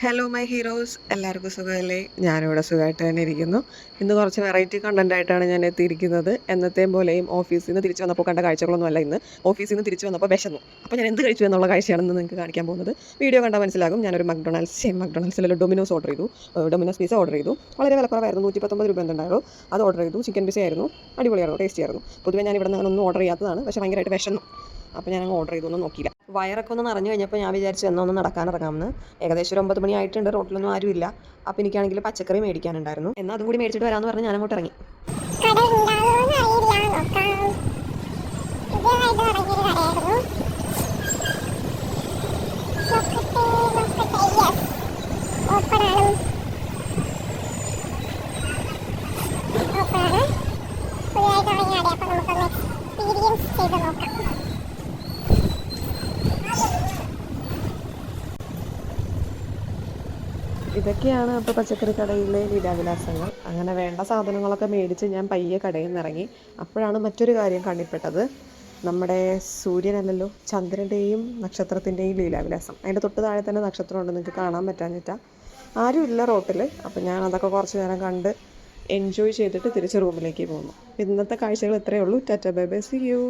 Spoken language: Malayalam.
ഹലോ മൈ ഹീറോസ്, എല്ലാവർക്കും സുഖമല്ലേ? ഞാനിവിടെ സുഖമായിട്ട് തന്നെ ഇരിക്കുന്നു. ഇന്ന് കുറച്ച് വെറൈറ്റി കണ്ടൻറ്റായിട്ടാണ് ഞാൻ എത്തിയിരിക്കുന്നത്. എന്നത്തെയും പോലെയും ഓഫീസിൽ നിന്ന് തിരിച്ച് വന്നപ്പോൾ കണ്ട കാഴ്ചകളൊന്നും അല്ല ഇന്ന്. ഓഫീസിൽ നിന്ന് തിരിച്ച് വന്നപ്പോൾ വിശന്നു. അപ്പോൾ ഞാൻ എന്ത് കഴിച്ചു എന്നുള്ള കാഴ്ചയാണെന്ന് നിങ്ങൾക്ക് കാണിക്കാൻ പോകുന്നത്. വീഡിയോ കണ്ടാൽ മനസ്സിലാകും. ഞാനൊരു മക്ഡൊണാൾഡ്സിലൊരു ഡൊമിനോസ് ഓർഡർ ചെയ്തു. ഡൊമിനോസ് പിസ്സ ഓർഡർ ചെയ്തു. വളരെ വിലക്കുറവായിരുന്നു, 119 രൂപ എന്തുണ്ടായിരുന്നു. അത് ഓർഡർ ചെയ്തു. ചിക്കൻ പിസ്സ ആയിരുന്നു, അടിപൊളിയായിരുന്നു, ടേസ്റ്റി ആയിരുന്നു. പൊതുവെ ഞാൻ ഇവിടെ നിന്ന് ഒന്നും ഓർഡർ ചെയ്യാത്തതാണ്, പക്ഷേ ഭയങ്കരമായിട്ട് വിശന്നു. അപ്പോൾ ഞാൻ ഓർഡർ ചെയ്തൊന്നും നോക്കിയില്ല. വയറൊക്കെ ഒന്ന് നിറഞ്ഞു കഴിഞ്ഞപ്പോൾ ഞാൻ വിചാരിച്ചു എന്നൊന്ന് നടക്കാനിറങ്ങാമെന്ന്. ഏകദേശം ഒരു 9 മണി ആയിട്ടുണ്ട്, റോട്ടിലൊന്നും ആരുമില്ല. അപ്പോൾ എനിക്കാണെങ്കിൽ പച്ചക്കറി മേടിക്കാനുണ്ടായിരുന്നു. എന്നാൽ അതും കൂടി മേടിച്ചിട്ട് വരാമെന്ന് പറഞ്ഞ് ഞാൻ അങ്ങോട്ട് ഇറങ്ങി. ഇതൊക്കെയാണ് അപ്പോൾ പച്ചക്കറി കടയിലെ ലീലാവിലാസങ്ങൾ. അങ്ങനെ വേണ്ട സാധനങ്ങളൊക്കെ മേടിച്ച് ഞാൻ പയ്യെ കടയിൽ നിന്ന് ഇറങ്ങി. അപ്പോഴാണ് മറ്റൊരു കാര്യം കണ്ണിൽപ്പെട്ടത്. നമ്മുടെ സൂര്യനല്ലല്ലോ, ചന്ദ്രൻ്റെയും നക്ഷത്രത്തിൻ്റെയും ലീലാവിലാസം. അതിൻ്റെ തൊട്ട് താഴെ തന്നെ നക്ഷത്രമുണ്ട്, നിങ്ങൾക്ക് കാണാൻ പറ്റാഞ്ഞിട്ടാ. ആരുമില്ല റോട്ടിൽ. അപ്പോൾ ഞാൻ അതൊക്കെ കുറച്ച് നേരം കണ്ട് എൻജോയ് ചെയ്തിട്ട് തിരിച്ച് റൂമിലേക്ക് പോകുന്നു. ഇന്നത്തെ കാഴ്ചകൾ ഇത്രയേ ഉള്ളൂ. Tata bye bye, see U.